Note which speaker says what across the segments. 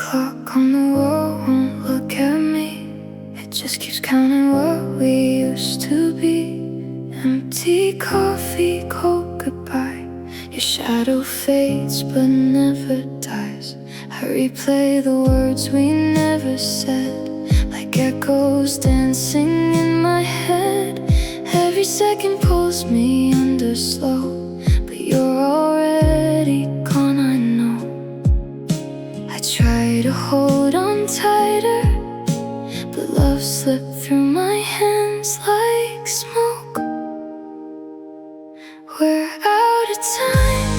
Speaker 1: clock on the wall won't look at me. It just keeps counting what we used to be. Empty coffee, cold goodbye. Your shadow fades but never dies. I replay the words we never said, like echoes dancing in my head. Every second pulls me under slow, but you're already gone, I know. I try to hold on tighter, but love slipped through my hands like smoke. We're out of time,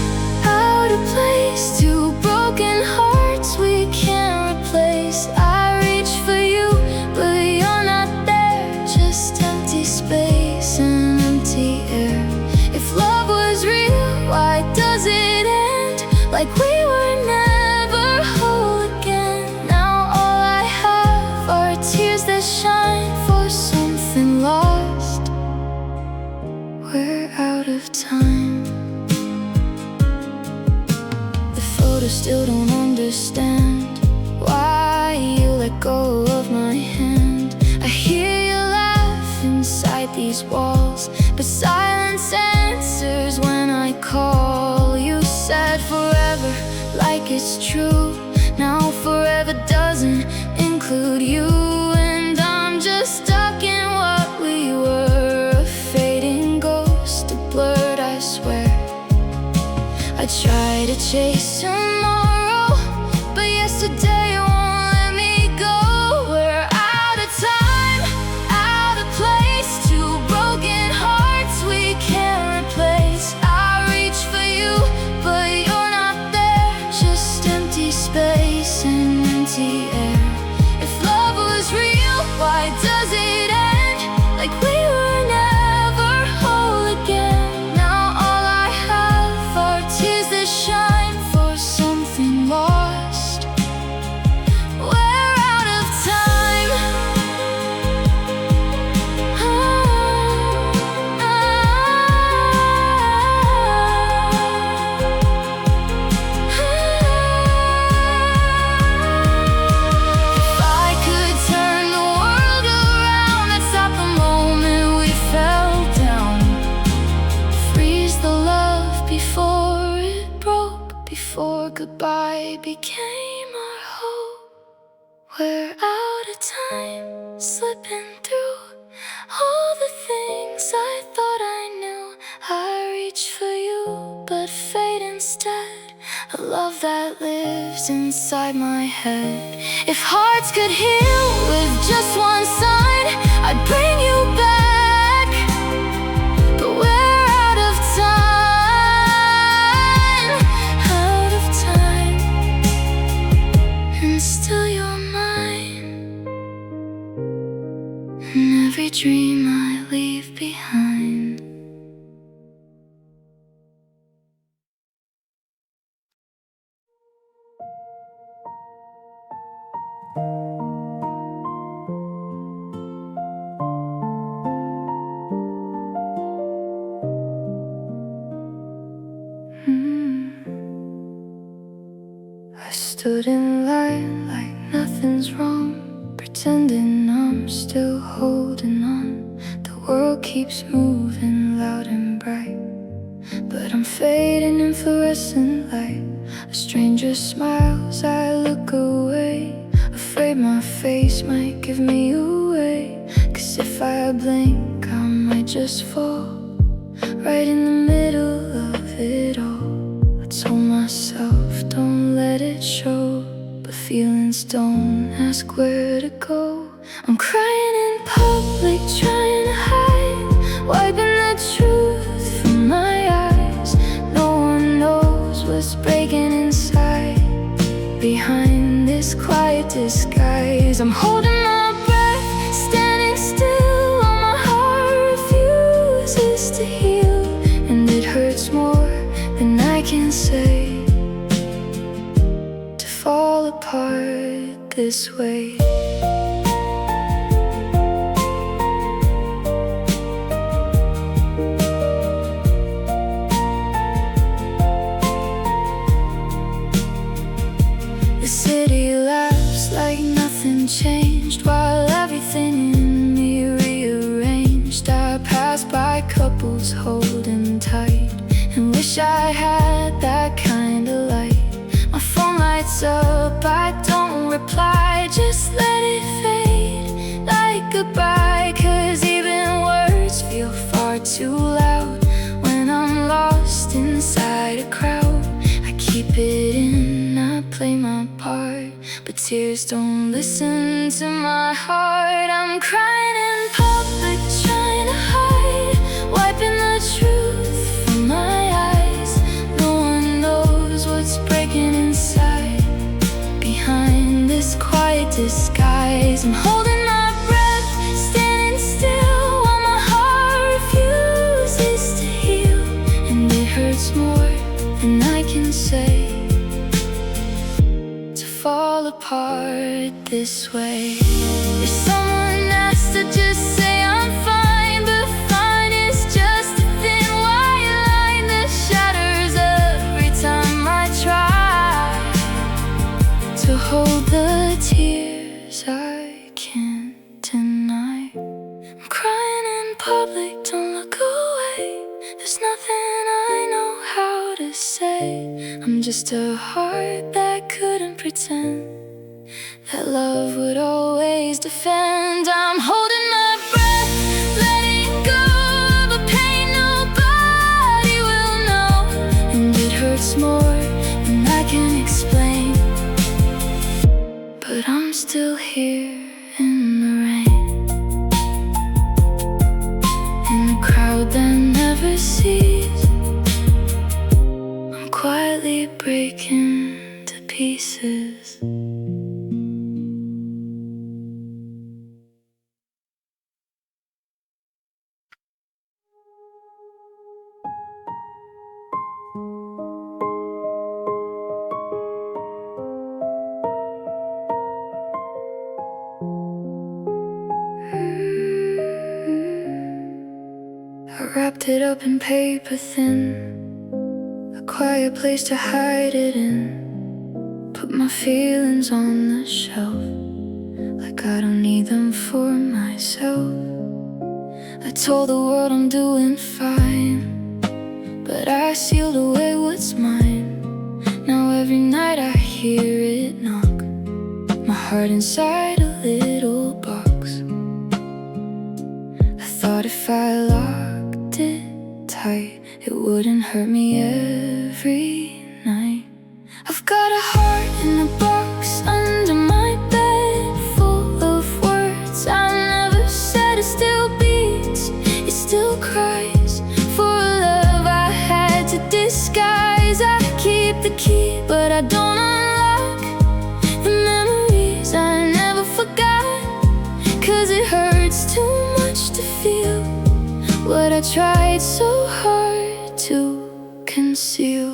Speaker 1: out of place. Two broken hearts we can't replace. I reach for you, but you're not there. Just empty space and empty air. If love was real, why does it end? Like we were never whole again. Now all I have are tears that shine for something lost. We're out of time. The photos still don't understand why you let go of my hand. I hear you laugh inside these walls, but silence answers when I call. You said forever, like it's true. Now forever doesn't include you, and I'm just stuck in what we were. A fading ghost, a blurred, I swear. I try to chase tomorrow, but yesterday won't let me go. We're out of time, out of place. Two broken hearts we can't replace. I reach for you, but you're not there. Just empty space and empty air. If love was real, why does it end? Like we were never whole again. Now all I have are tears that shine for something lost. We're out of time. If I could turn the world around and stop the moment we fell down, freeze the love before it broke, before goodbye became our hope. We're out of time, slipping through all the things I thought I knew. I reach for you, but fade instead. A love that lives inside my head. If hearts could heal with just one sign, I'd bring you back. But we're out of time, and still you're mine. And every dream I leave behind. I stood in line like nothing's wrong, pretending I'm still holding on. The world keeps moving loud and bright, but I'm fading in fluorescent light. A stranger smiles, I look away, afraid my face might give me away. 'Cause if I blink, I might just fall right in the middle of it all. I told myself, don't let it show, but feelings don't ask where to go. I'm crying in public, trying to hide, wiping the truth from my eyes. No one knows what's breaking inside, behind this quiet disguise. I'm holding my breath, standing still, while my heart refuses to heal. And it hurts more than I can say, to fall apart this way. The city lights clouds holding tight, and wish I had that kind of light. My phone lights up, I don't reply, just let it fade like goodbye. 'Cause even words feel far too loud when I'm lost inside a crowd. I keep it in, I play my part, but tears don't listen to my heart. I'm crying in public, trying to hide, wiping the truth from my eyes. No one knows what's breaking inside behind this quiet disguise. I'm holding my breath, standing still while my heart refuses to heal, and it hurts more than I can say to fall apart this way. If someone has to just say I'm fine, but fine is just a thin white line that shatters every time I try to hold the tears I can't deny. I'm crying in public, don't look away. There's nothing I know how to say. I'm just a heart that couldn't pretend that love would always defend. I'm holding my breath, letting go of a pain nobody will know, and it hurts more than I can explain, but I'm still here in the rain, in a crowd that never sees. I'm quietly breaking to pieces. I wrapped it up in paper thin, a quiet place to hide it in. Put my feelings on the shelf, like I don't need them for myself. I told the world I'm doing fine, but I sealed away what's mine. Now every night I hear it knock, my heart inside a little box. I thought if I locked it tight, it wouldn't hurt me every night. I've got a heart in a box under my bed, full of words I never said. It still beats, it still cries for a love I had to disguise. I keep the key, but I don't unlock the memories I never forgot. 'Cause it hurts too much to feel what I tried so hard to conceal.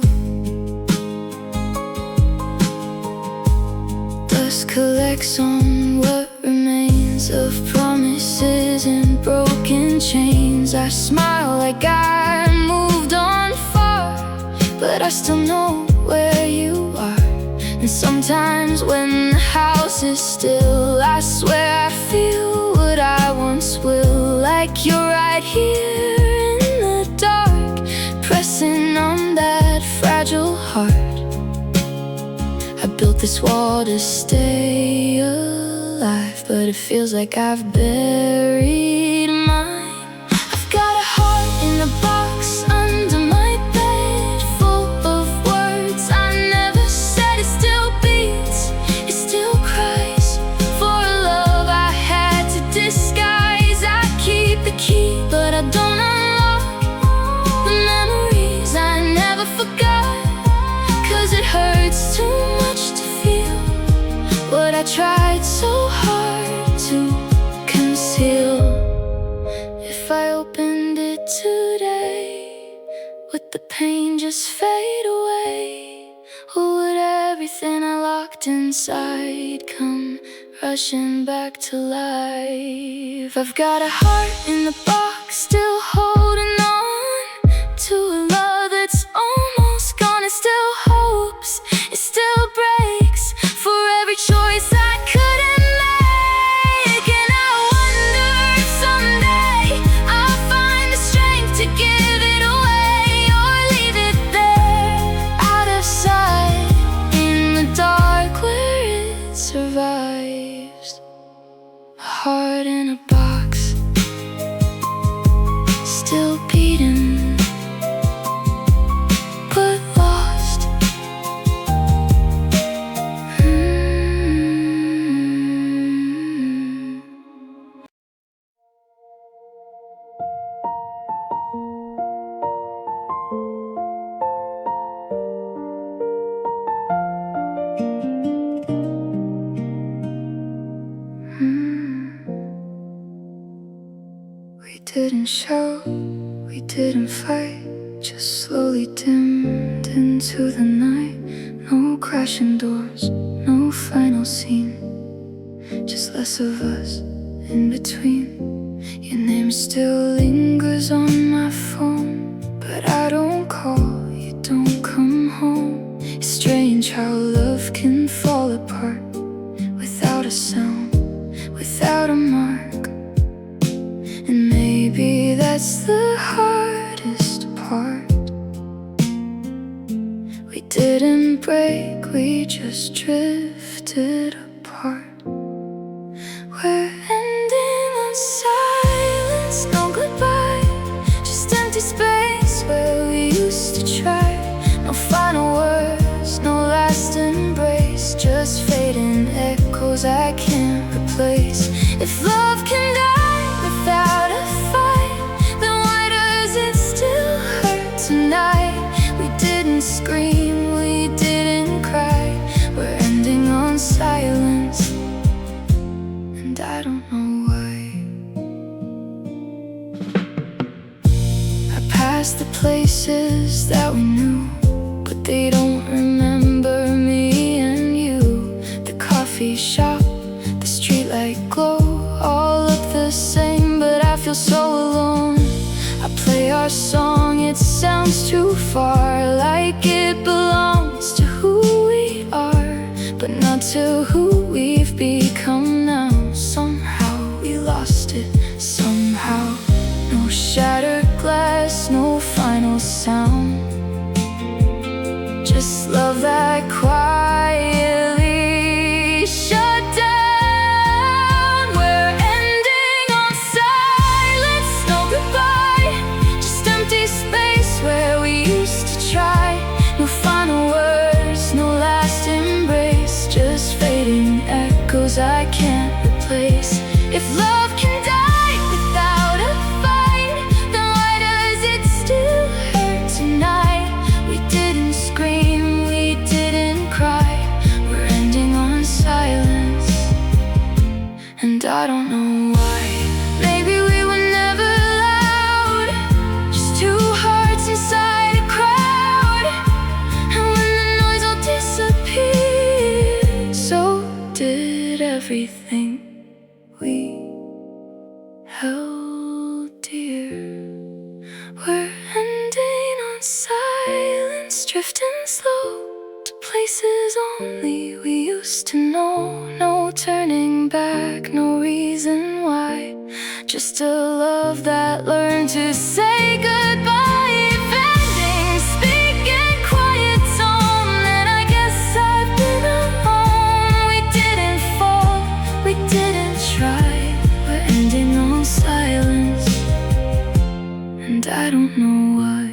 Speaker 1: Dust collects on what remains of promises and broken chains. I smile like I moved on far, but I still know where you are. And sometimes when the house is still, I swear I feel what I once will, like you're right here in the dark, pressing on that fragile heart. I built this wall to stay alive, but it feels like I've buried mine. I've got a heart in a box under my bed, full of words I never said. It still beats, it still cries for a love I had to disguise. I keep the key, but I don't unlock the memories I never forgot. 'Cause it hurts too much to feel what I tried so hard to conceal. If I opened it today, would the pain just fade away? Or would everything I locked inside come rushing back to life? I've got a heart in the box, still holding on to a love that's almost gone. It still hopes, it still breaks for every choice I couldn't make. And I wonder if someday I'll find the strength to give shout, we didn't fight, just slowly dimmed into the night. No crashing doors, no final scene, just less of us in between. Your name still lingers on my phone, but I don't call, you don't come home. It's strange how love can fall apart without a sound, without a mark. And maybe that's the hardest part. We didn't break, we just drifted apart. We're ending on silence, no goodbye, just empty space where we used to try. No final words, no last embrace, just fading echoes I can't replace. If love can die without a fight, then why does it still hurt tonight? We didn't scream, we didn't cry, we're ending on silence, and I don't know why. I passed the places that we knew, but they don't remember me and you. The coffee shop, the streetlight glow, all look the same, but I feel so alone. I play our song, it sounds too far, like it belongs to who we are, but not to who we've become now. Somehow we lost it, somehow. No shattered glass, no final sound, just love that quietly shut down. We're ending on silence, no goodbye, just empty space where we used to try. No final words, no last embrace, just fading echoes I can't replace. If love can die without a fight, then why does it still hurt tonight? We didn't scream, we didn't cry, we're ending on silence, and I don't know why. Maybe we were never loud, just two hearts inside a crowd, and when the noise all disappeared, so did everything we held dear. We're ending on silence, drifting slow to places only we used to know. No turning back, no reason why, just a love that learned to say goodbye. If endings speak in quiet tone, then I guess I've been alone. We didn't fall, we didn't try, we're ending on silence, and I don't know why.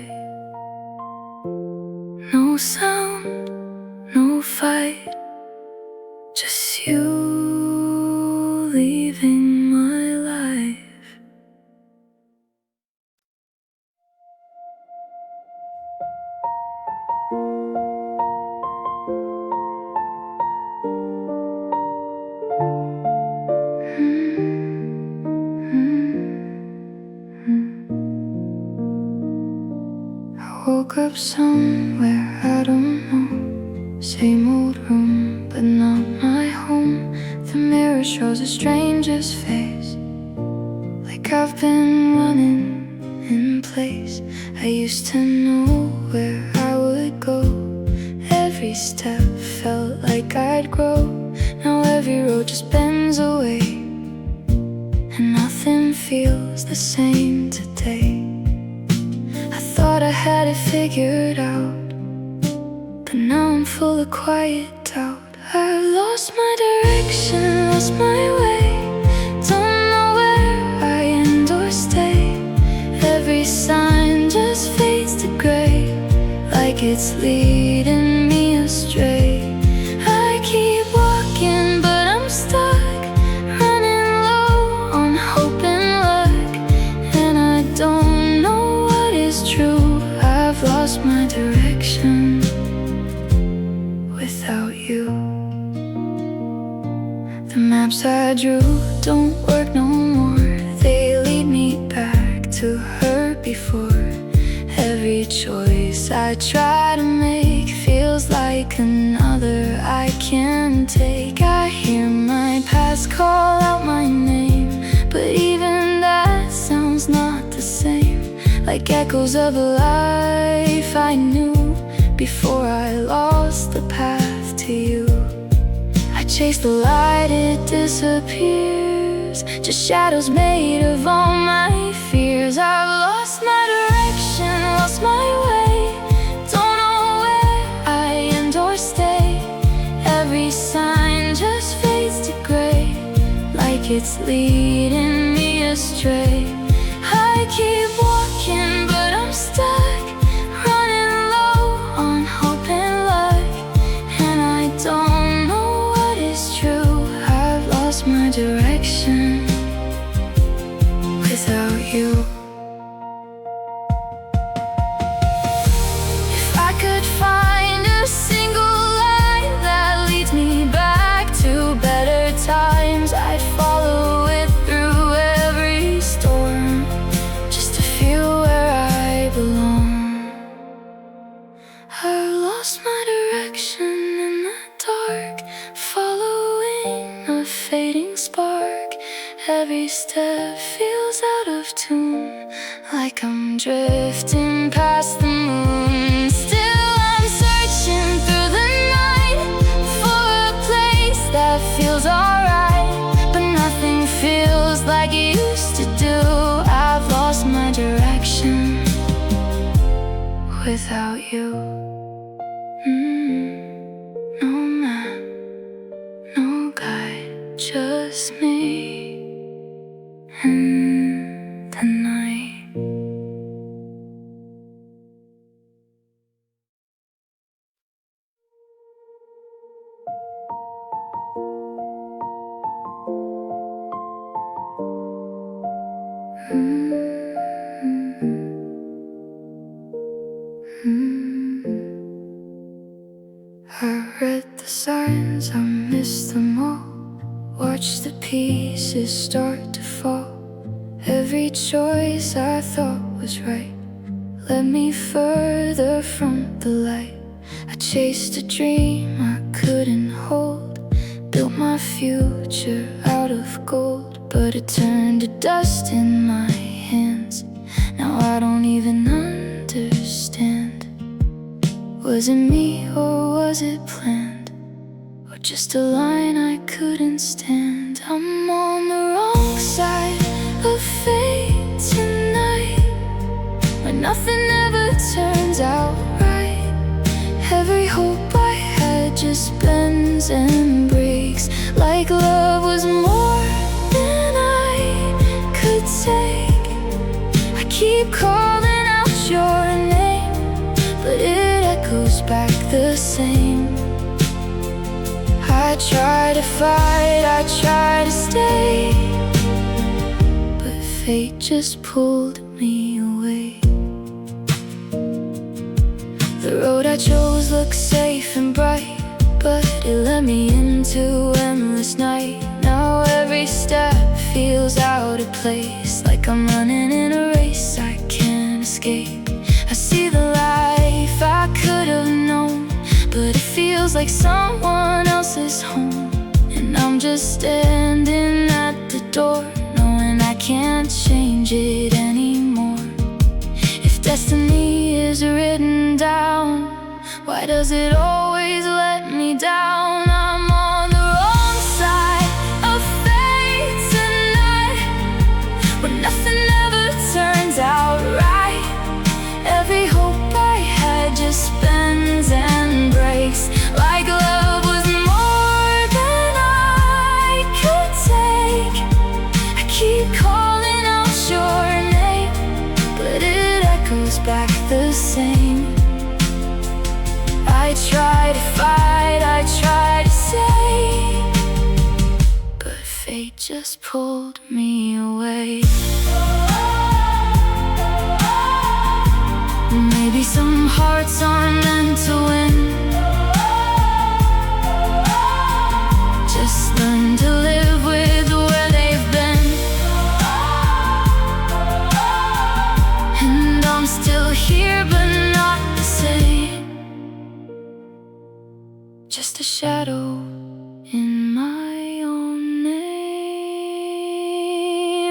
Speaker 1: No sound, no fight, just you leaving my life. I woke up somewhere I don't know, same old room, but not my home. The mirror shows a stranger's face, like I've been running in place. I used to know where I would go, every step felt like I'd grow. Now every road just bends away, and nothing feels the same today. I thought I had it figured out, but now I'm full of quiet doubt. I lost my direction, lost my way, don't know where I end or stay. Every sign just fades to gray, like it's leading me astray. I keep walking, but I'm stuck, running low on hope and luck, and I don't know what is true. I've lost my direction without you. The maps I drew don't work no more, they lead me back to I try to make feels like another I can't take. I hear my past call out my name, but even that sounds not the same. Like echoes of a life I knew before I lost the path to you. I chase the light, it disappears, just shadows made of all my fears. I've lost my direction, lost my way, don't know where I end or stay. Every sign just fades to gray, like it's leading me astray. I keep walking, but I'm stuck, running low on hope and luck, and I don't know what is true. I've lost my direction without you. If I could find a single line that leads me back to better times, I'd follow it through every storm, just to feel where I belong. I've lost my direction in the dark, following a fading spark. Every step feels out of tune, like I'm drifting past the moon. Still I'm searching through the night for a place that feels alright, but nothing feels like it used to do. I've lost my direction without you. No map, no guide, just me and the night. I read the signs, I missed them all, watched the pieces start to fall. Every choice I thought was right led me further from the light. I chased a dream I couldn't hold, built my future out of gold, but it turned to dust in my hands. Now I don't even understand. Was it me or was it planned, or just a line I couldn't stand? I'm on the wrong side of fate tonight, when nothing ever turns out right. Every hope I had just bends and breaks, like love was more than I could take. I keep calling out your name, but it echoes back the same. I try to fight, I try to stay, but fate just pulled me away. The road I chose looked safe and bright, but it led me into endless night. Now every step feels out of place, like I'm running in a race I can't escape. I see the life I could have known, but it feels like someone else's home, and I'm just standing at the door, knowing I can't change it anymore. If destiny is written down, why does it always let me down? I'm on the wrong side of fate tonight, when nothing ever turns out right. Every hope I had just bends and breaks, like love was more than I could take. I keep calling out your name, but it echoes back the same. I try to fight, I try to say, but fate just pulled me away. Maybe some hearts aren't meant to win, just learn to live with where they've been. And I'm still here, but not the same. just a shadow in my own name.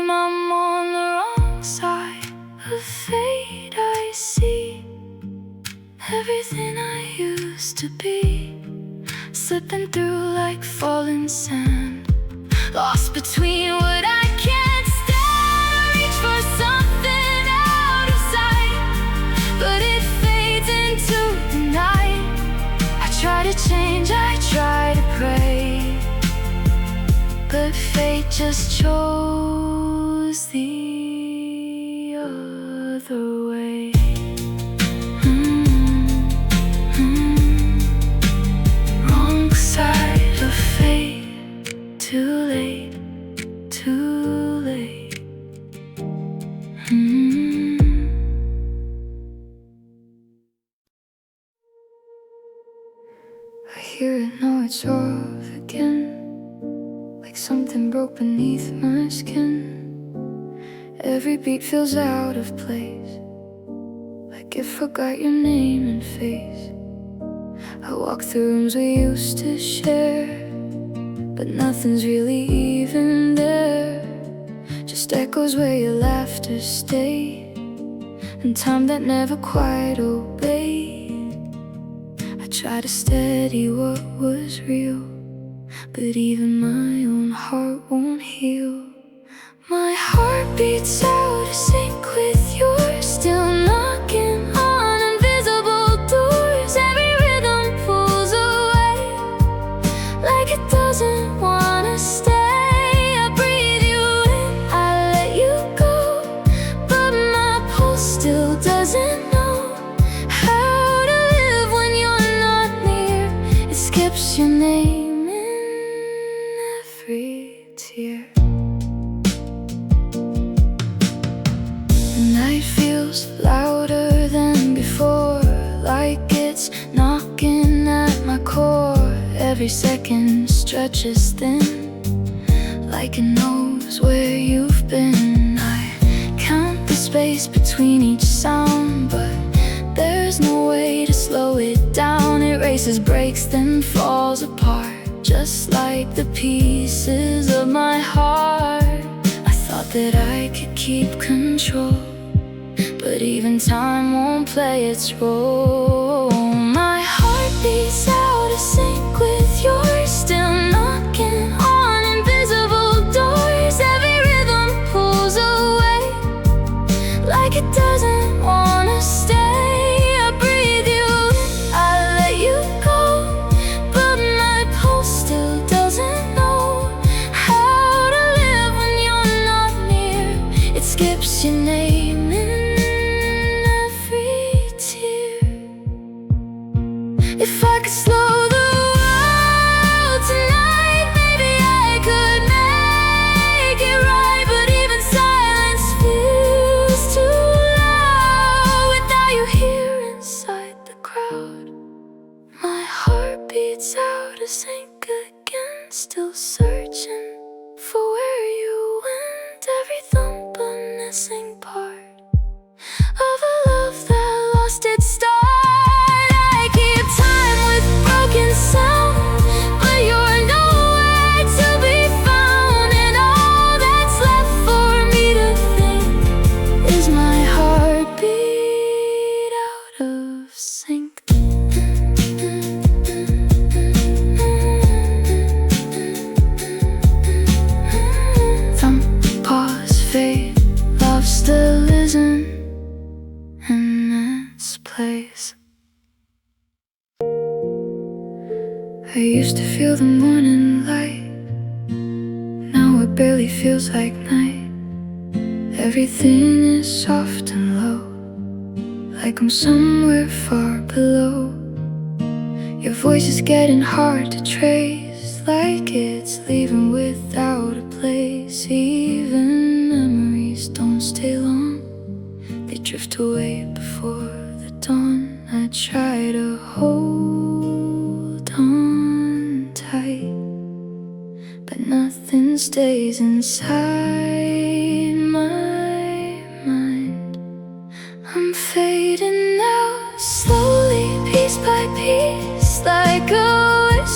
Speaker 1: I'm on the wrong side of fate. I see everything I used to be, slipping through like falling sand, lost between what I can't stand. I reach for something out of sight, but it fades into the night. I try to change, I try to pray, but fate just chose the other way. Wrong side of fate. Too late, too late. I hear it, know it's off again, like something broke beneath my skin. Every beat feels out of place, like it forgot your name and face. I walk through rooms we used to share, but nothing's really even there. Just echoes where your laughter stayed, and time that never quite obeyed. I try to steady what was real, but even my own heart won't heal. My heart beats out of sync with yours, still knocking on invisible doors. Every rhythm pulls away, like it doesn't wanna stay. I breathe you in, I let you go, but my pulse still doesn't know how to live when you're not near. It skips your name in every tear. The night feels louder than before, like it's knocking at my core. Every second stretches thin, like it knows where you've been. I count the space between each sound, but there's no way to slow it down. It races, breaks, then falls apart, just like the pieces of my heart. I thought that I could keep control, but even time won't play its role. My heart beats out of sync with yours, still knocking on invisible doors. Every rhythm pulls away, like it doesn't wanna stay. I breathe you in, I let you go, but my pulse still doesn't know how to live when you're not near. It skips your name in every tear. If I could slow the world tonight, maybe I could make it right. But even silence feels too loud without you here inside the crowd. My heart beats out of sync again, still searching for where you went. Every thump a missing part of a love that lost its start. I keep time with broken sound, but you're nowhere to be found. And all that's left for me to think is my heartbeat out of sync. Thump, pause, fade, love still isn't in its place. I used to feel the morning light, now it barely feels like night. Everything is soft and low, like I'm somewhere far below. Your voice is getting hard to trace, like it's leaving without a place. Even memories don't stay long, they drift away before the dawn. I try to hold on tight, but nothing stays inside my mind. I'm fading out slowly, piece by piece, like a wish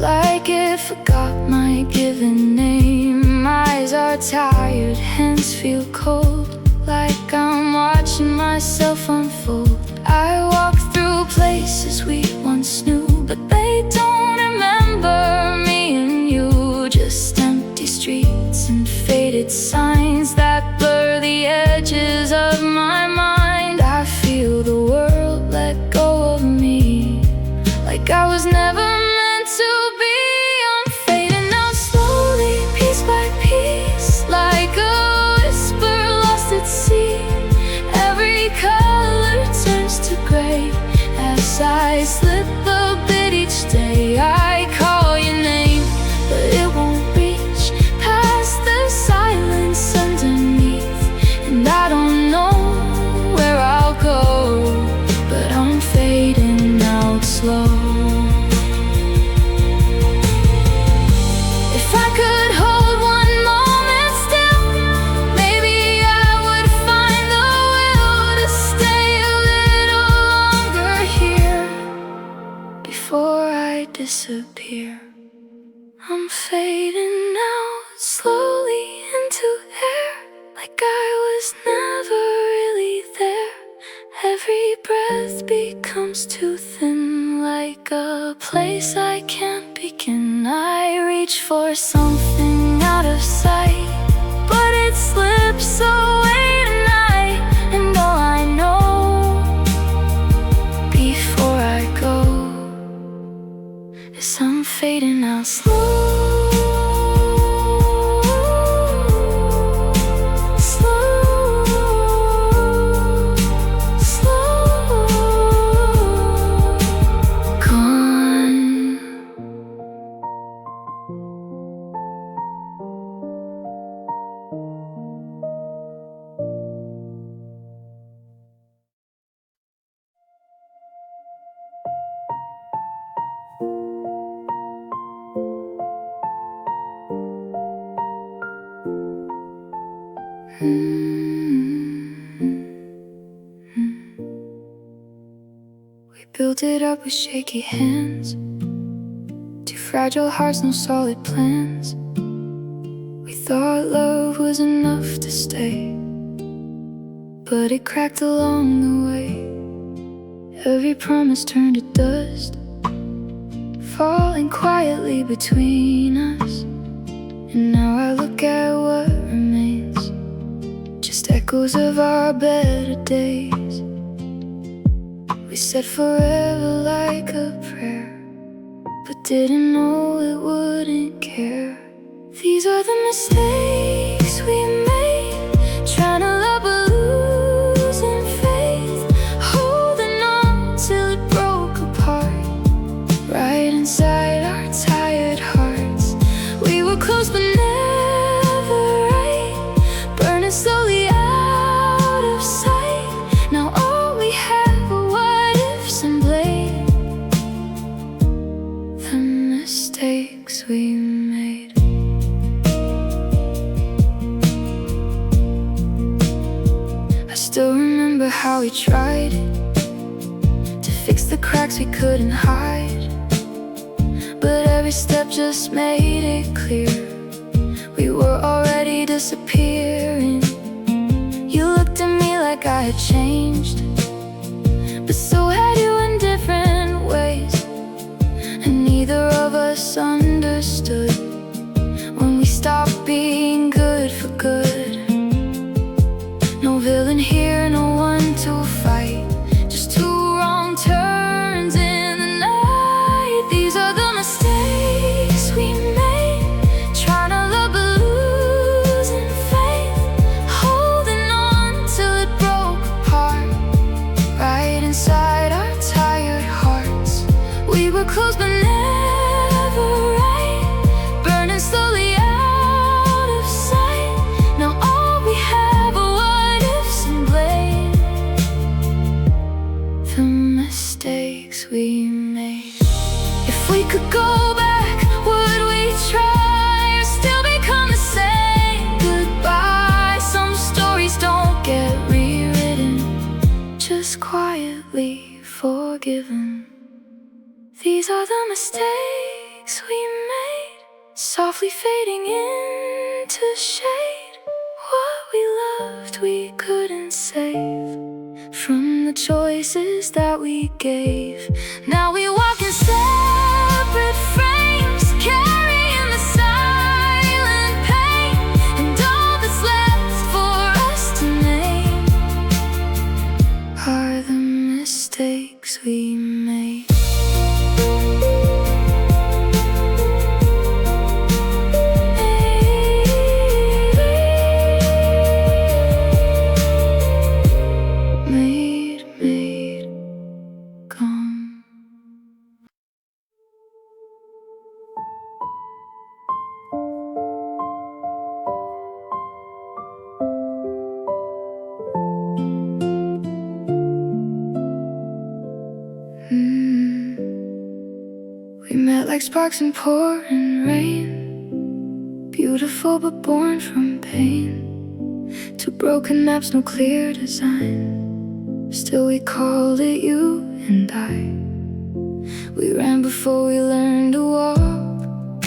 Speaker 1: like it forgot my given name. My eyes are tired, hands feel cold, like I'm watching myself unfold. I walk through places we once knew, but they don't remember me and you. Just empty streets and faded signs that blur the edges of my mind. I feel the world let go of me, like I was never meant to be. I'm fading out slowly, piece by piece, like a whisper lost at sea. Every color turns to gray as I slip a bit each day. I call your name, but it won't reach past the silence underneath. And I don't know where I'll go, but I'm fading out slow. If I could hold one moment still, maybe I would find the will to stay a little longer here before I disappear. I'm fading out slowly into air, like I was never really there. Every breath becomes too thin, like a place I can't begin. I reach for something out of sight, but it slips away tonight. And all I know before I go is I'm fading out slow. We built it up with shaky hands, two fragile hearts, no solid plans. We thought love was enough to stay, but it cracked along the way. Every promise turned to dust, falling quietly between us. And now I look at what remains, just echoes of our better days. We said forever like a prayer, but didn't know it wouldn't care. These are the mistakes we made, trying to love but losing faith, holding on till it broke apart, right inside our tired hearts. We were close but never right, burning slowly out of sight. Now all we have are what ifs and blame, the mistakes we made. I still remember how we tried to fix the cracks we couldn't hide, but every step just made it clear we were already disappearing. You looked at me like I had changed, but so had you in different ways. And neither of us understood when we stopped being good for good. No villain here, no one to fight, just two wrong turns in the night. These are the mistakes we made, trying to love but losing faith, holding on till it broke apart, right inside our tired hearts. We were close but never right, burning slowly out of sight. Now all we have are what ifs and blame, the mistakes we made. If we could go back, would we try, or still become the same? Goodbye, some stories don't get rewritten, just quietly forgiven. These are the mistakes we softly fading into shade. What we loved we couldn't save from the choices that we gave. Now we walk in separate frames, carrying the silent pain, and all that's left for us to name are the mistakes we made. We met like sparks in pouring rain, beautiful but born from pain. Two broken maps, no clear design, still we called it you and I. We ran before we learned to walk,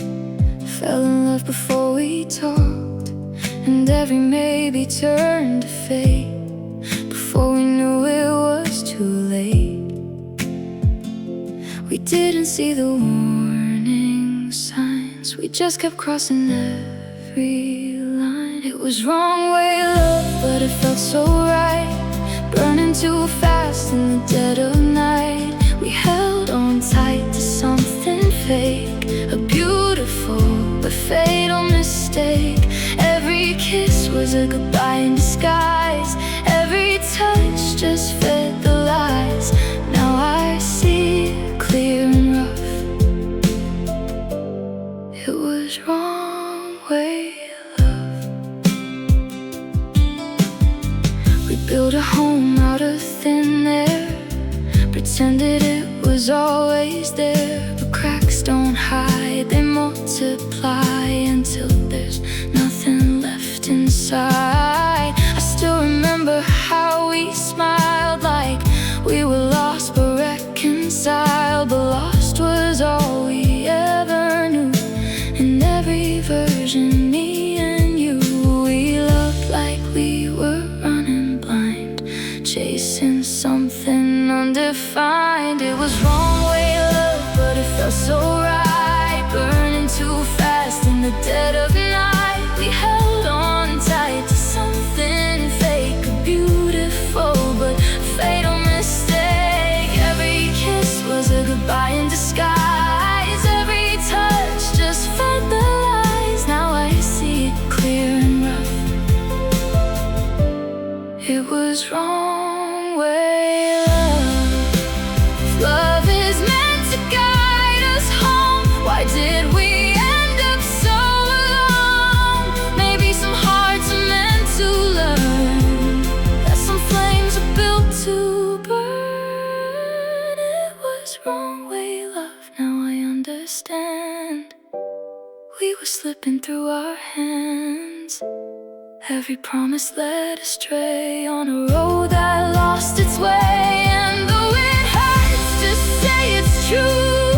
Speaker 1: fell in love before we talked, and every maybe turned to fate before we knew it was too late. We didn't see the warning signs, we just kept crossing every line. It was wrong way love, but it felt so right, burning too fast in the dead of night. We held on tight to something fake, a beautiful but fatal mistake. Every kiss was a goodbye in disguise, every touch just fed the lies. Now I see it clear and rough, it was wrong way love. We built a home out of thin air, pretended it was always there. But cracks don't hide, they multiply until there's nothing left inside. I still remember how we smiled like we were lost but reconciled. But lost was all we ever knew, in every version, me and you. We loved like we were running blind, chasing something undefined. It was wrong way love, but it felt so right, burning too fast in the dead of night. We held on tight to something fake, a beautiful but fatal mistake. Every kiss was a goodbye in disguise, every touch just fed the lies. Now I see it clear and rough, it was wrong way love. If love is meant to guide us home, why did we end up so alone? Maybe some hearts are meant to learn that some flames are built to burn. It was wrong way love, now I understand. We were slipping through our hands, every promise led astray on a road that lost its way. And though it hurts to say it's true,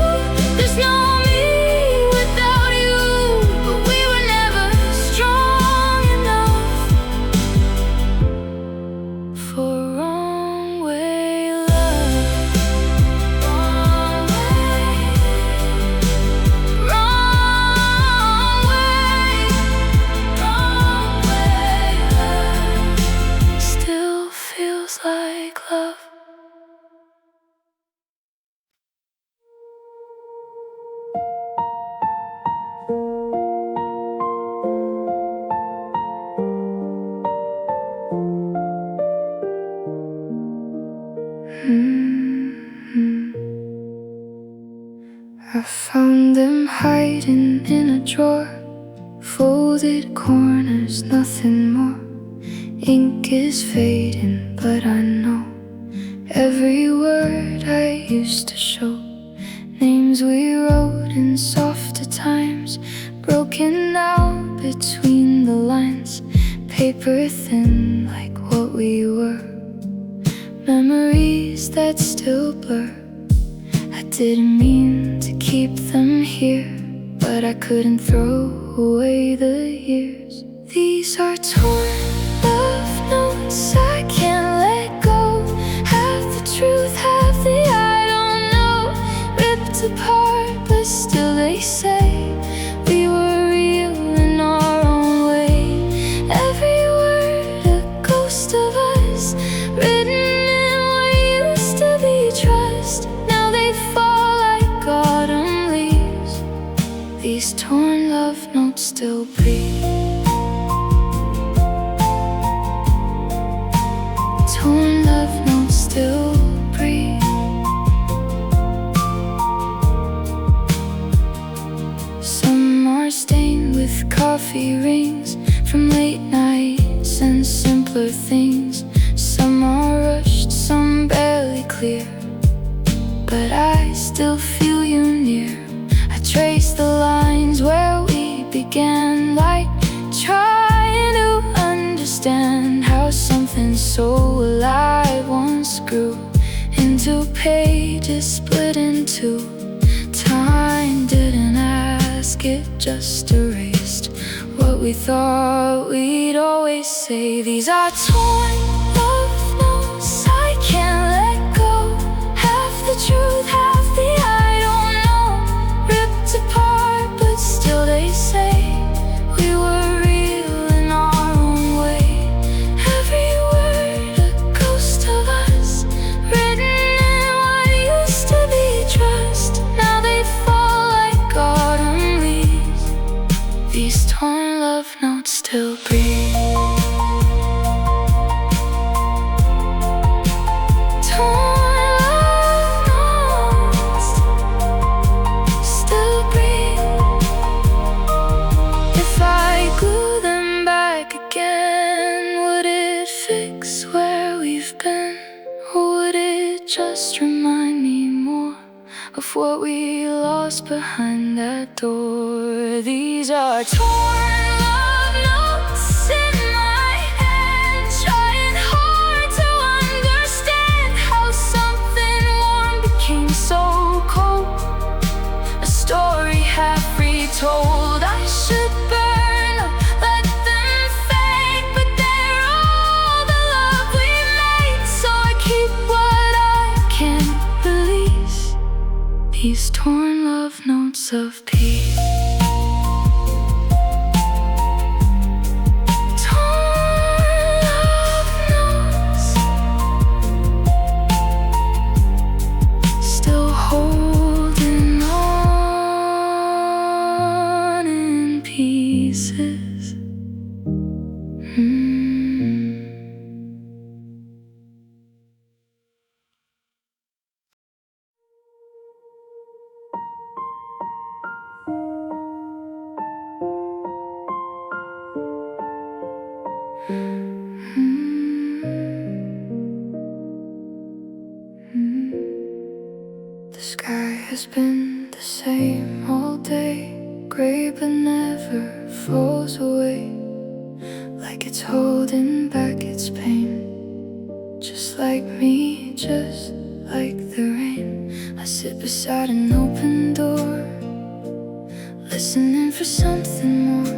Speaker 1: there's no me without you. But we were never strong enough for wrong way love. Wrong way, wrong way, wrong way love. Still feels like love. I found them hiding in a drawer, folded corners, nothing more. Ink is fading, but I know every word I used to show. Names we wrote in softer times, broken out between the lines. Paper thin like what we were, memories that still blur. I didn't mean to keep them here, but but I couldn't throw away the years. These are torn love notes I can't let go. Half the truth, half the I don't know. Ripped apart, but still they say we were real in our own way. Every word a ghost of us, written in what used to be trust. Now they fall like autumn leaves. These torn love notes still breathe. Torn love notes still breathe. Some are stained with coffee rings from late nights and simpler things. Some are rushed, some barely clear, but I still feel you near. I trace the lines where we began, like trying to understand how something so alive once grew into pages split in two. Time didn't ask, it just erased what we thought we'd always say. These are torn love notes I can't let go. Half the truth, half the I don't know. Ripped apart, but still they say we were real in our own way. Every word a ghost of us, written in what used to be trust. Now they fall like autumn leaves. These torn love notes still breathe. Just remind me more of what we lost behind that door. These are torn love notes in my hand, trying hard to understand how something warm became so cold. A story half retold. I should burn up, let them fade, but they're all the love we made. So I keep what I can't release, these torn love notes of peace. Torn love notes, still holding on in pieces. The sky has been the same all day, gray but never falls away, like it's holding back its pain. Just like me, just like the rain, I sit beside an open door, listening for something more.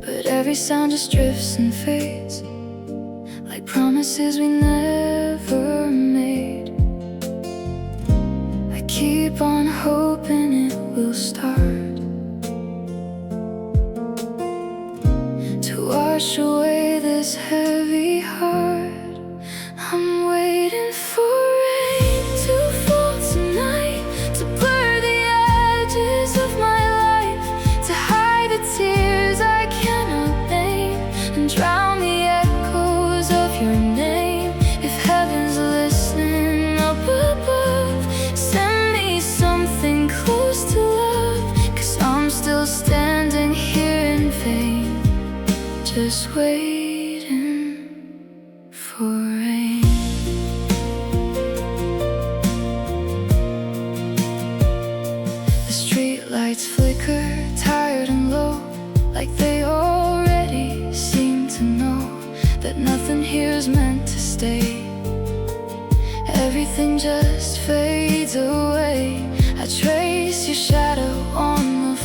Speaker 1: But every sound just drifts and fades, like promises we never made. I keep on hoping it will start to wash away this heavy heart. I'm waiting for rain to fall tonight, to blur the edges of my life, to hide the tears I cannot name, and drown the echoes of your name. If heaven's listening up above, send me something close to love, 'cause I'm still standing here in vain, just waiting for rain. The streetlights flicker, tired and low, like they already seem to know that nothing here is meant to stay. Everything just fades away. I trace your shadow on the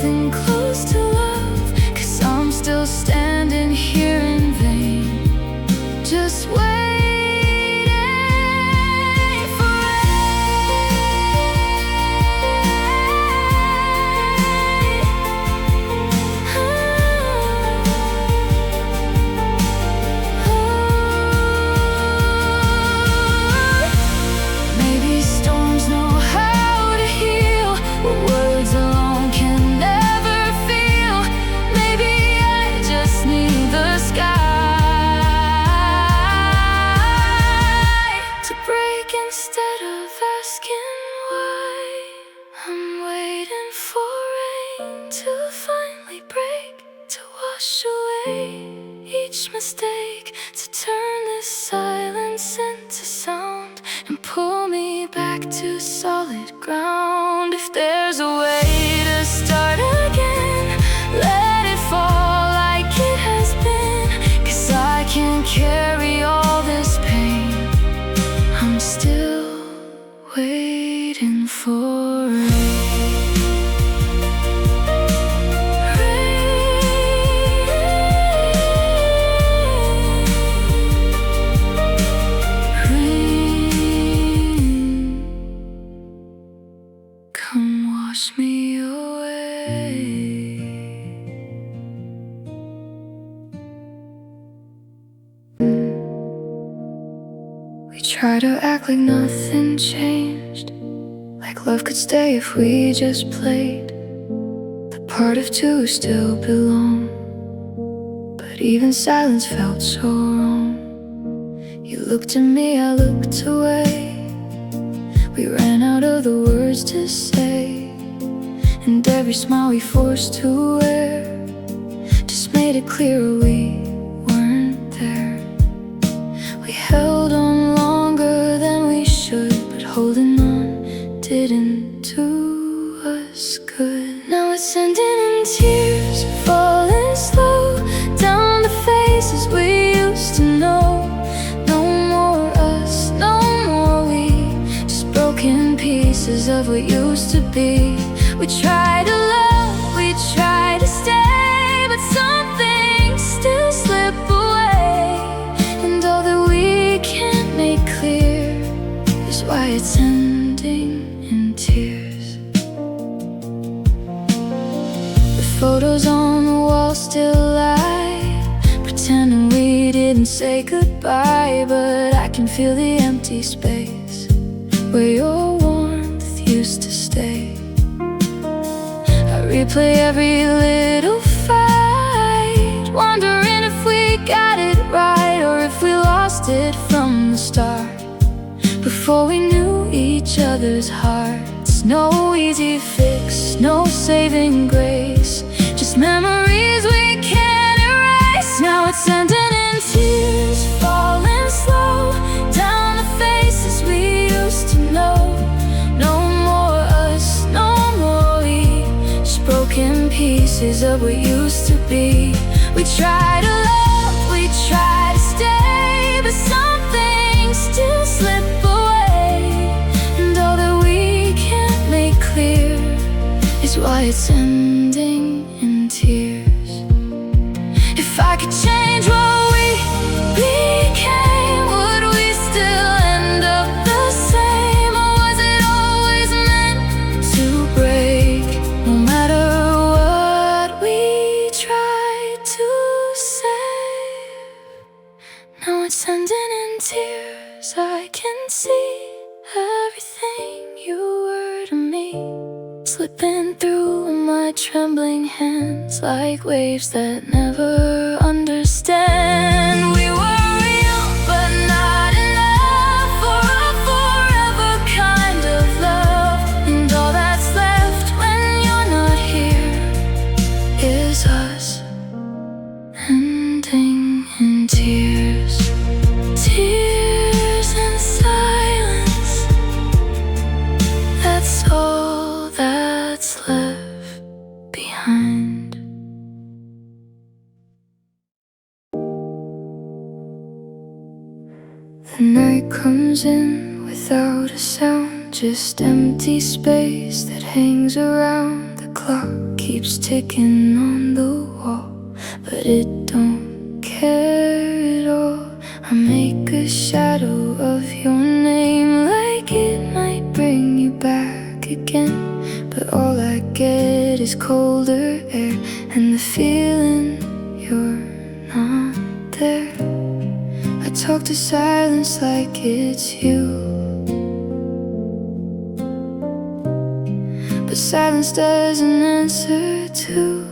Speaker 1: nothing close to love, 'cause I'm still standing here in vain, just waiting for maybe storms know how to heal what words alone can never feel. Maybe I just need the sky to break instead of asking why. I'm waiting for rain to finally break, to wash away each mistake, to turn this silence into sound and pull me back to solid ground. If there's a way to start again, let it fall like it has been, 'cause I can't carry all this pain. I'm still waiting for come wash me away. We try to act like nothing changed, like love could stay if we just played the part of two who still belong. But even silence felt so wrong. You looked at me, I looked away. We ran out of the words to say, and every smile we forced to wear just made it clear we weren't there. We held on longer than we should, but holding on didn't do us good. Now it's ending in tears, falling slow down the faces we used to know. No more us, no more we, just broken pieces of what used to be. We try to love, we try to stay, but some things still slip away. And all that we can't make clear is why it's ending in tears. The photos on the wall still lie, pretending we didn't say goodbye. But I can feel the empty space where your warmth used to stay. I replay every little fight, wondering if we got it right or if we lost it from the start. Before we knew each other's hearts, no easy fix, no saving grace, just memories we can't erase. Now it's ending in tears, falling slow down the faces we used to know. No more us, no more we, just broken pieces of what used to be. We try to love, we try to stay, but some things still slip away. And all that we can't make clear is why it's ending in tears. If I could change what we became, would we still end up the same? Or was it always meant to break? No matter what we tried to save, now it's ending in tears. I can see everything you were to me, slipping through my trembling hands like waves that never understand. We were real, but not enough for a forever kind of love. And all that's left when you're not here is us ending in tears. Tears and silence, that's all that's left behind. The night comes in without a sound, just empty space that hangs around. The clock keeps ticking on the wall, but it don't care at all. I make a shadow of your name, like it might bring you back again, but all I get is colder air and the feeling you're not there. I talk to silence like it's you, but silence doesn't answer too.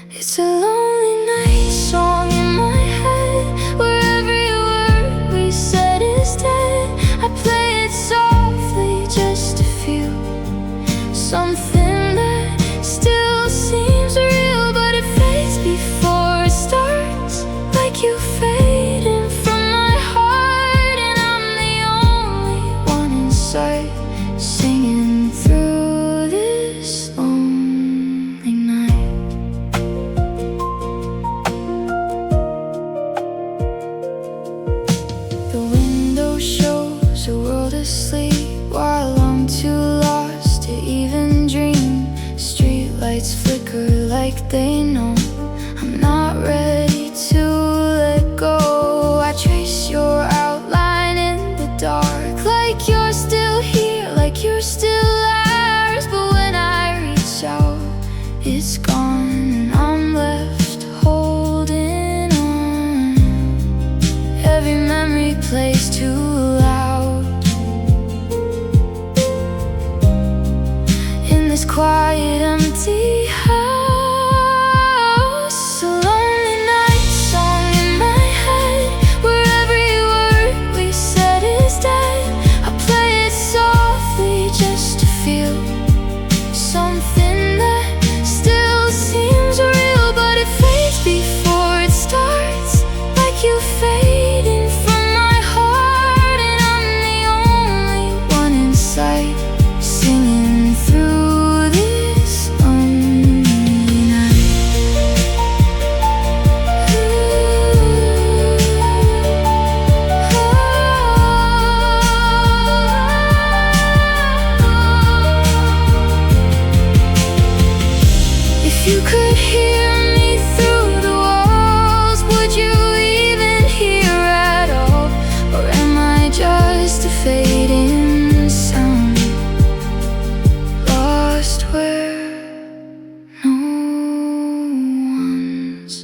Speaker 1: It's a lonely night song in my head, where every word we said is dead. I play it softly just to feel something that still seems real, but it fades before it starts, like you fading from my heart. And I'm the only one inside, singing through this lonely night. The window shows a world asleep, while I'm too lost to even dream. Streetlights flicker like they know I'm not ready to let go. I trace your outline in the dark, like you're still here, like you're still ours. But when I reach out, it's gone, and I'm left holding on. Every memory plays too loud in this quiet, empty house. A lonely night song in my head, where every word we said is dead. I play it softly just to feel something that still seems real, but it fades before it starts, like you fading from my heart. And I'm the only one inside, singing through this lonely night. If you could hear me through the walls, would you even hear at all? Or am I just a fading sound, lost where no one's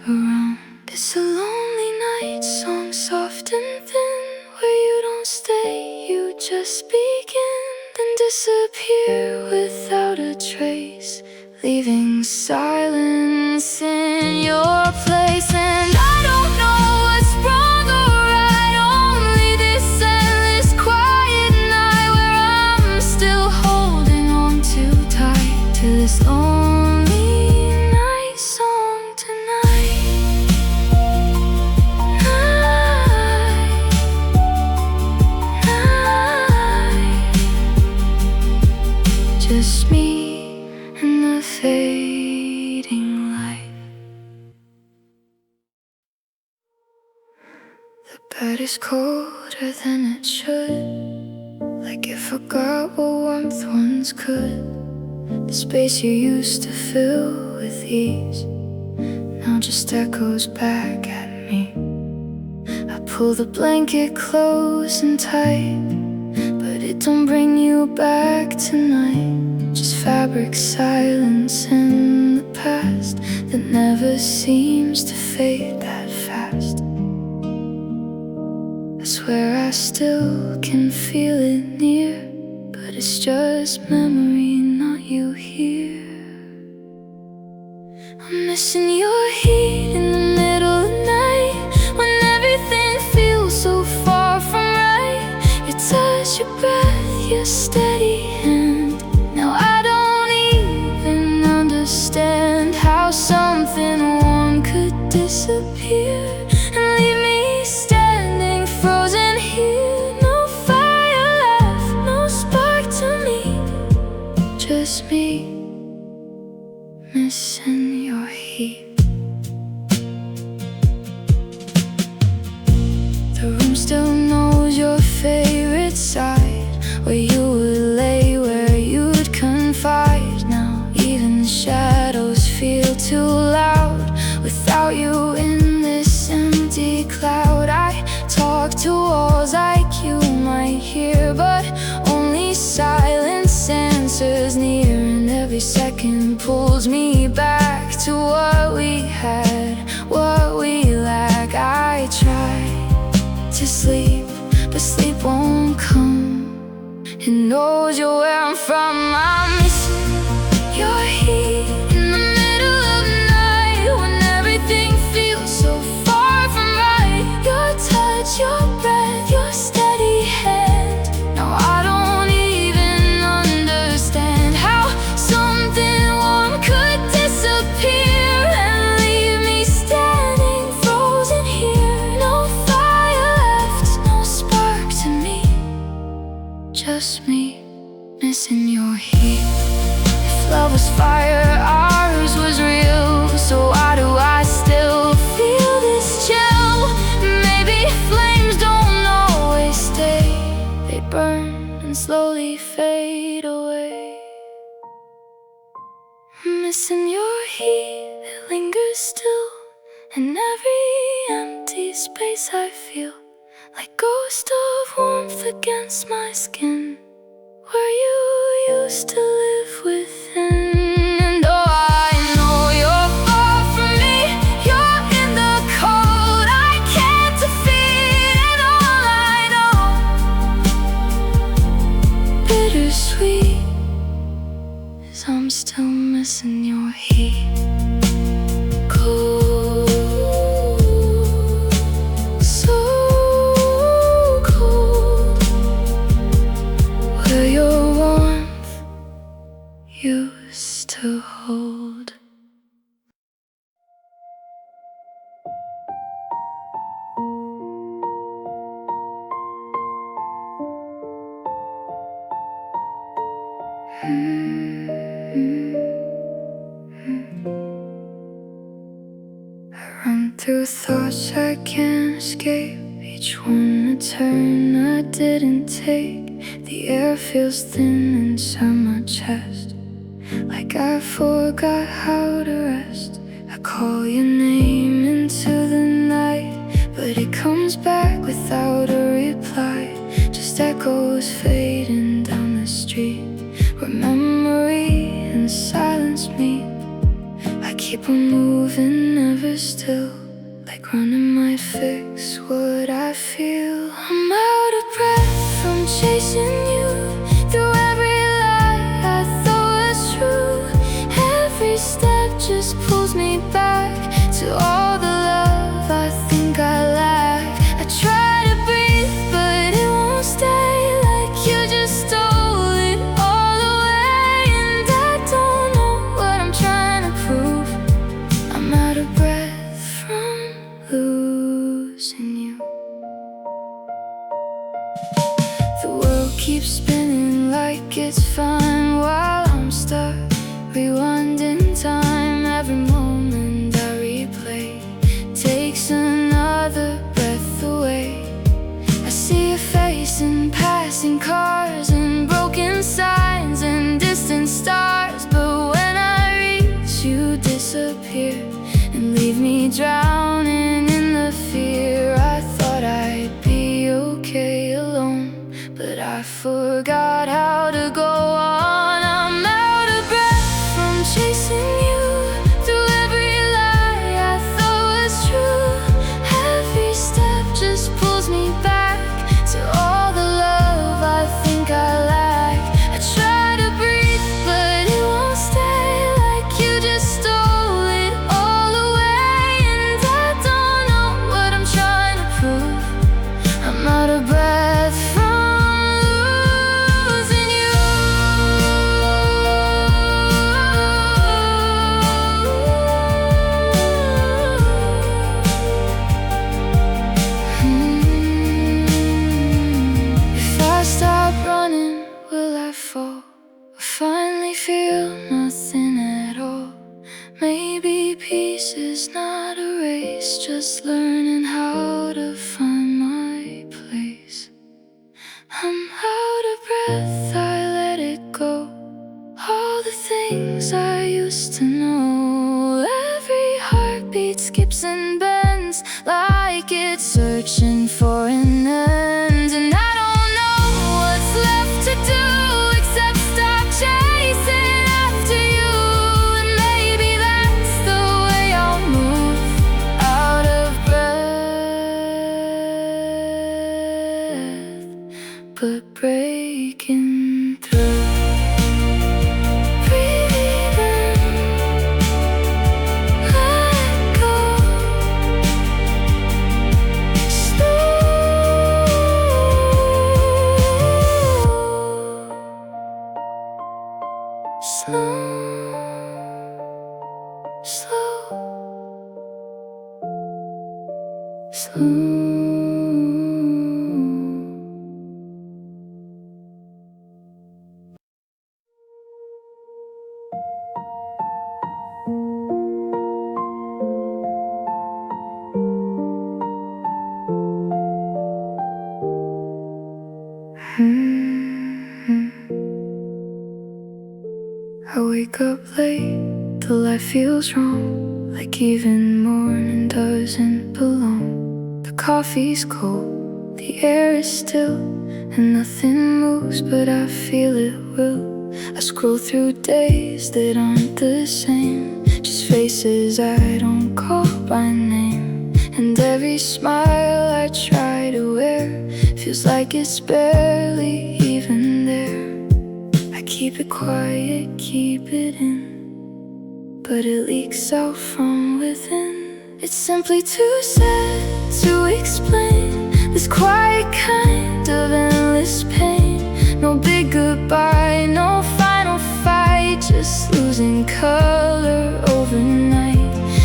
Speaker 1: around? It's a lonely night song, soft and thin, where you don't stay, you just begin, then disappear without a trace, leaving silence in your place. And I don't know what's wrong or right, only this endless quiet night, where I'm still holding on too tight to this lonely night song tonight. Night. Just me and the fading light. The bed is colder than it should, like it forgot what warmth once could. The space you used to fill with ease now just echoes back at me. I pull the blanket close and tight, but it don't bring you back tonight. Just fabric silence in the past that never seems to fade that fast. I swear I still can feel it near, but it's just memory, not you here. I'm missing your heat in the middle of the night, when everything feels so far from right. Your touch, your breath, your steady hand. Now I don't even understand how something warm could disappear and leave me standing frozen here. No fire left, no spark to meet, just me missing your heat. The room still knows your favorite side, where you would lay, where you'd confide. Now even pulls me back to what we had, what we lack. I try to sleep, but sleep won't come. It knows you're where I'm from. I'm missing your heat in the middle of the night, when everything feels so far from right. Your touch, your breath, your steady hand. Now I don't even understand how something warm could disappear and leave me standing frozen here. No fire left, no spark to me, just me missing your heat. If love was fire, ours was real. So why do I still feel this chill? Maybe flames don't always stay, they burn and slowly fade away. Missing your heat, it lingers still in every empty space I feel, like ghost of warmth against my skin, where you used to live within. And oh, I know you're far from me, you're in the cold I can't defeat. And all I know, bittersweet, is I'm still missing your heat. Cold, so cold, where your warmth used to hold. I run through thoughts I can't escape, each one a turn I didn't take. The air feels thin inside my chest, like I forgot how to rest. I call your name into the night, but it comes back without a reply. Just echoes fading down the street, where memory and silence meet. I keep on moving, never still, like running might fix what I feel. I'm out of breath from chasing you through every lie I thought was true. Every step just pulls me back to all the love I think I lack. I try to breathe, but it won't stay, like you just stole it all away. And I don't know what I'm trying to prove. I'm out of breath from losing you. The world keeps spinning like it's fine, while I'm stuck rewinding time. Every moment I replay takes another breath away. I see your face in passing cars and broken signs and distant stars, but when I reach you disappear and leave me drowning in the fear. I thought I'd be okay alone, but I forgot how to go on. I'm out of breath from chasing you through every lie I thought was true. Every step just pulls me back to all the love I think I lack. I try to breathe, but it won't stay, like you just stole it all away. And I don't know what I'm trying to prove. I'm out of breath from losing you. If I stop running, will I fall? Or finally feel nothing at all? Maybe peace is not a race, just learning how to find my place. I'm out of breath, I let it go. All the things I used to know. Every heartbeat skips and bends, like it's searching for an end. And I don't know what's left to do except stop chasing after you. I wake up late, the life feels wrong, like even morning doesn't belong. The coffee's cold, the air is still, and nothing moves, but I feel it will. I scroll through days that aren't the same, just faces I don't call by name. And every smile I try to wear feels like it's barely even there. I keep it quiet, keep it in, but it leaks out from within. It's simply too sad to explain this quiet kind of endless pain. No big goodbye, no final fight, just losing color overnight.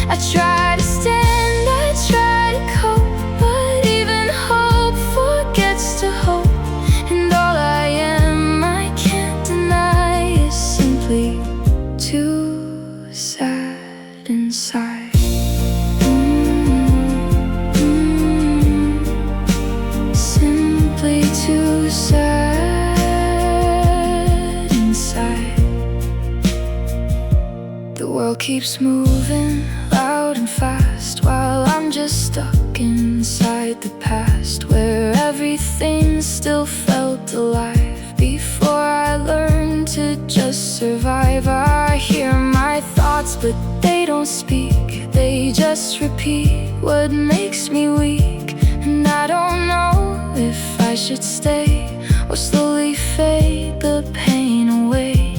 Speaker 1: I try to stand, I try to cope, but even hope forgets to hope. And all I am, I can't deny, is simply too sad inside. Simply too sad inside. The world keeps moving loud and fast, while I'm just stuck inside the past, where everything still felt alive. Before I learned to just survive, I hear my thoughts, but they don't speak. They just repeat what makes me weak. And I don't know if I should stay or slowly fade the pain away.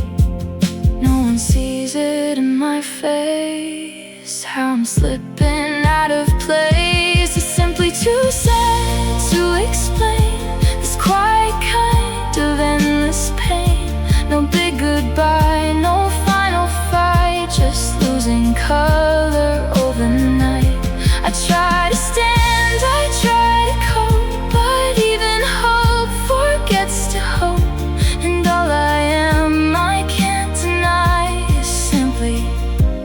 Speaker 1: No one sees it in my face, how I'm slipping out of place. It's simply too sad to explain this quiet kind of endless pain. No big goodbye, no final fight, just losing color overnight. I try to stand, I try to cope, but even hope forgets to hope. And all I am, I can't deny, is simply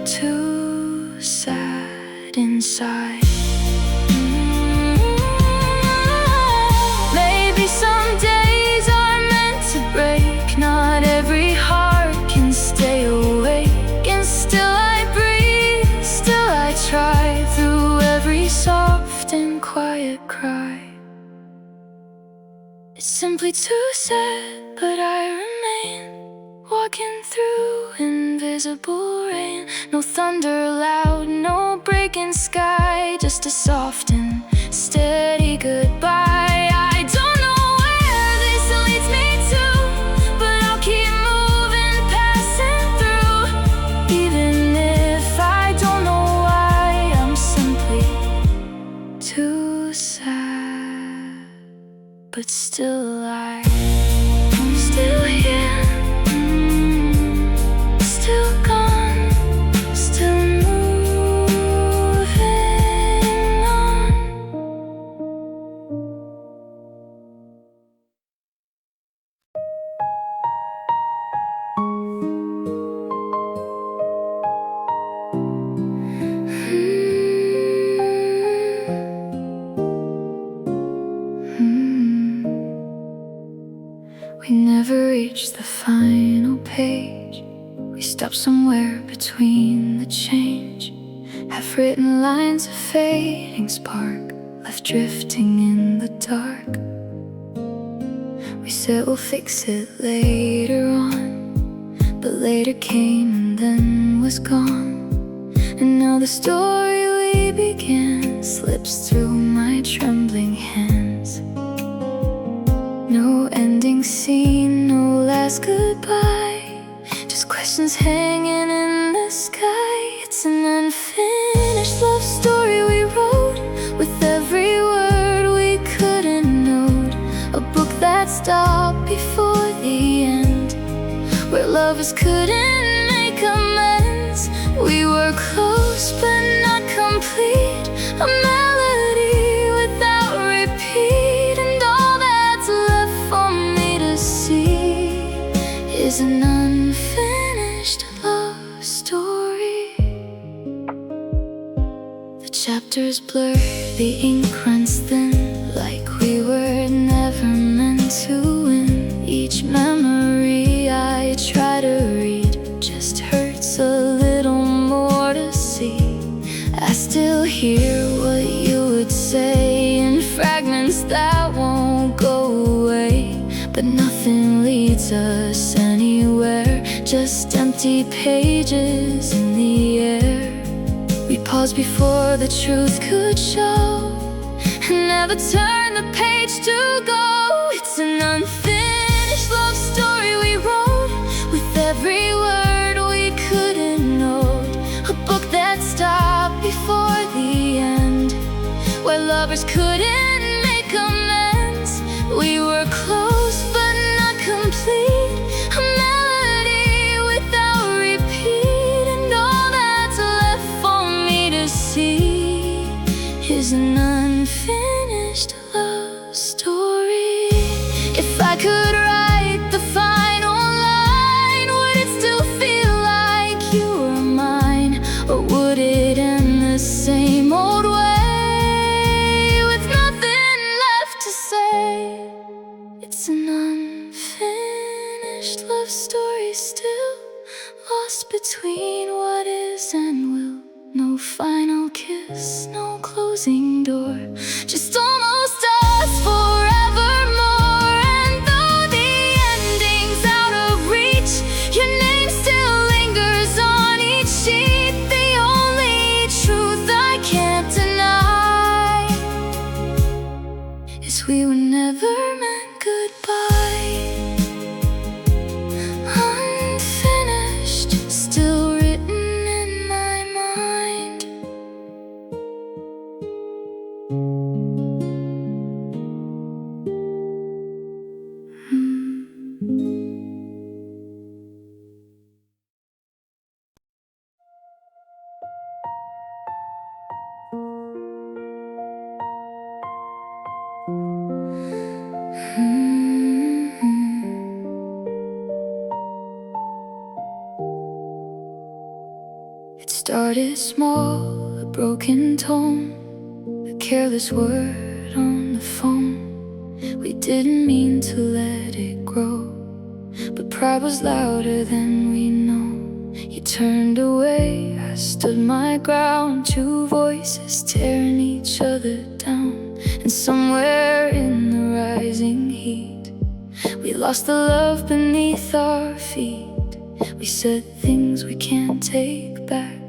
Speaker 1: too sad inside. Maybe some days are meant to break, not every heart can stay awake. And still I breathe, still I try, through every soft and quiet cry. It's simply too sad, but I remain, walking through invisible rain. No thunder loud, no breaking sky, just a soft and steady goodbye. I don't know where this leads me to, but I'll keep moving, passing through. Even if I don't know why, I'm simply too sad, but still alive. I'm still here, still gone, still moving on. We never reached the final page. We stopped somewhere between the change. Half-written lines of fading spark, left drifting in the dark. We said we'll fix it later on, but later came and then was gone. And now the story we began slips through my trembling hands. No ending scene, no last goodbye, just questions hanging in the sky. It's an unfinished love story we wrote, with every word we couldn't note. A book that stopped before the end, where lovers couldn't make amends. We were close but not complete, a melody with an unfinished love story. The chapters blur, the ink runs thin, like we were never meant to win. Each memory I try to read just hurts a little more to see. I still hear what you would say in fragments that won't go away, but nothing leads us anywhere, just empty pages in the air. We paused before the truth could show, and never turn the page to go. It's an unfinished love story we wrote, with every word we couldn't note. A book that stopped before the end, where lovers couldn't make amends. We were close but not complete, a melody without repeat. And all that's left for me to see is an unfinished love story. If I could write the final line, would it still feel like you were mine? Or would it end the same old way, with nothing left to say? It's an unfinished love story, still lost between what is and will. No final kiss, no closing door, just almost us forevermore. And though the ending's out of reach, your name still lingers on each sheet. The only truth I can't deny is we were never meant goodbye. Unfinished, still written in my mind. It started small, a broken tone, a careless word on the phone. We didn't mean to let it grow, but pride was louder than we know. You turned away, I stood my ground, two voices tearing each other down. And somewhere in the rising heat, we lost the love beneath our feet. We said things we can't take back,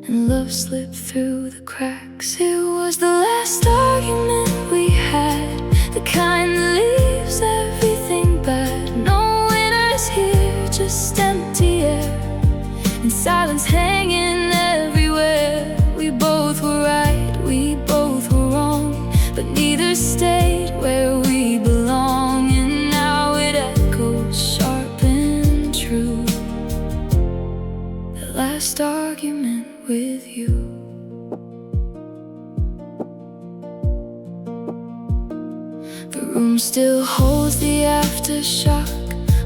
Speaker 1: and love slipped through the cracks. It was the last argument we had, the kind that leaves everything bad. No winners here, just empty air, and silence hanging everywhere. We both were right, we both were wrong, but neither stayed where we belong. And now it echoes sharp and true, that last argument with you. The room still holds the aftershock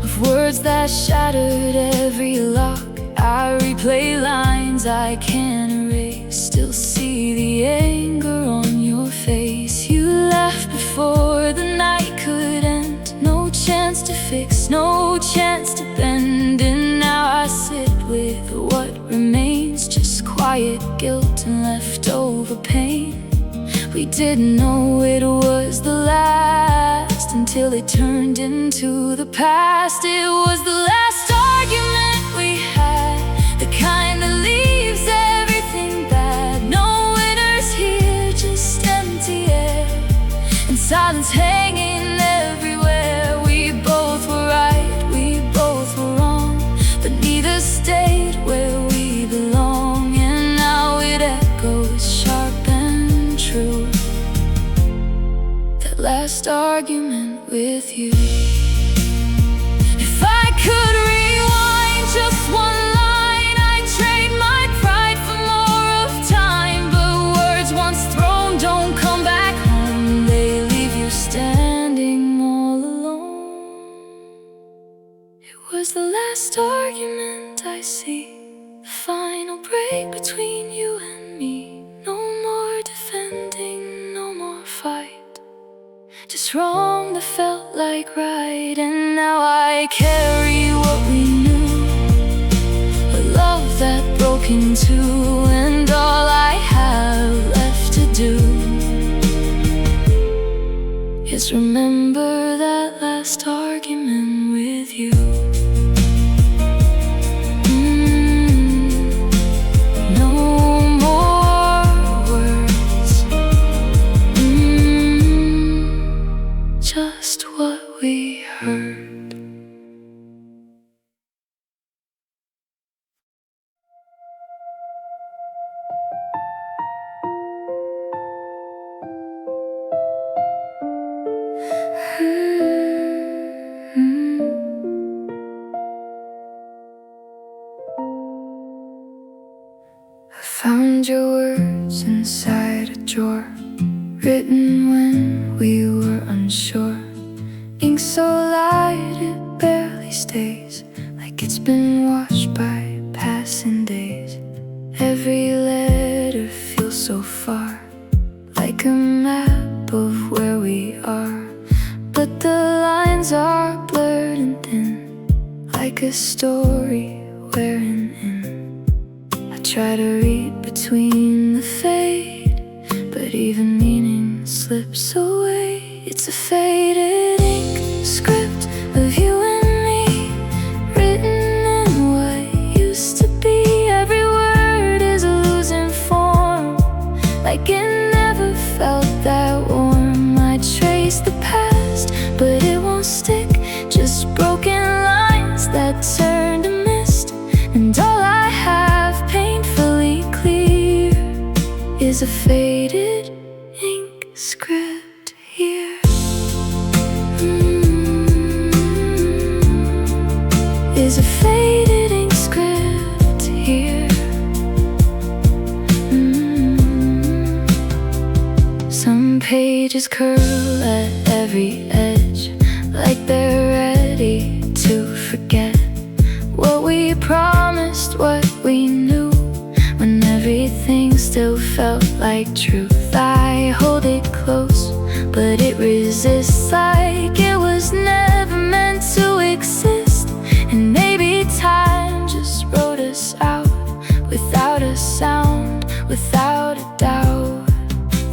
Speaker 1: of words that shattered every lock. I replay lines I can't erase, still see the anger on your face. You left before the night could end, no chance to fix, no chance to bend. And now I sit with what remains, just quiet guilt and leftover pain. We didn't know it was the last until it turned into the past. It was the last argument we had, the kind that leaves everything bad. No winners here, just empty air, and silence hanging everywhere. We both were right, we both were wrong, but neither stayed where we belong. And now it echoes sharp and true, that last argument with you. If I could rewind just one line, I'd trade my pride for more of time. But words once thrown don't come back home, they leave you standing all alone. It was argument I see, the final break between you and me. No more defending, no more fight, just wrong that felt like right. And now I carry what we knew, a love that broke in two, and all I have left to do is remember that last argument with you. No more words, just what we heard. I found your words inside a drawer, written when we were unsure. Ink so light it barely stays, like it's been washed by passing days. Every letter feels so far, like a map of where we are, but the lines are blurred and thin, like a story wearing in. I try to read between the fade, but even meaning slips away. It's a faded ink script of you and me, written in what used to be. Every word is losing form, like it never felt that warm. I trace the past, but it won't stick, just broken lines that turn to mist. And all I have painfully clear is a faded ink script here. Is a faded ink script here. Some pages curl at every edge, like they're ready to forget what we promised, what we knew, when everything still felt like truth. I hold it close, but it resists, like it was never meant to exist. And maybe time just wrote us out, without a sound, without a doubt.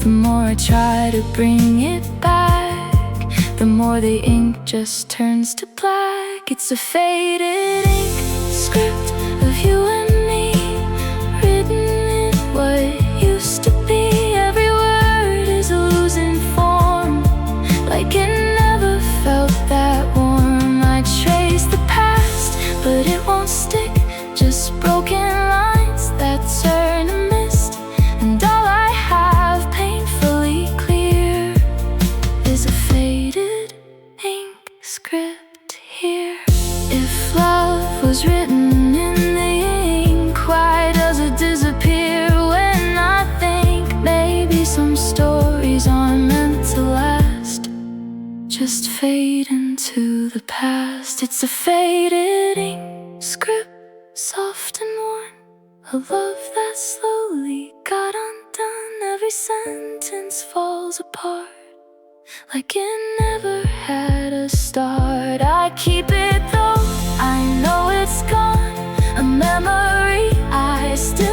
Speaker 1: The more I try to bring it back, the more the ink just turns to black. It's a faded ink script of you and me, written in what used to be. Every word is losing form, like it never felt that warm. I trace the past, but it won't stick, just broken lines that turn to mist. And all I have painfully clear is a faded ink script here. If love was written in the ink, why does it disappear when I think maybe some stories aren't meant to last, just fade into the past? It's a faded ink script, soft and worn, a love that slowly got undone. Every sentence falls apart, like it never had a start. I keep it though, I know it's gone, a memory I still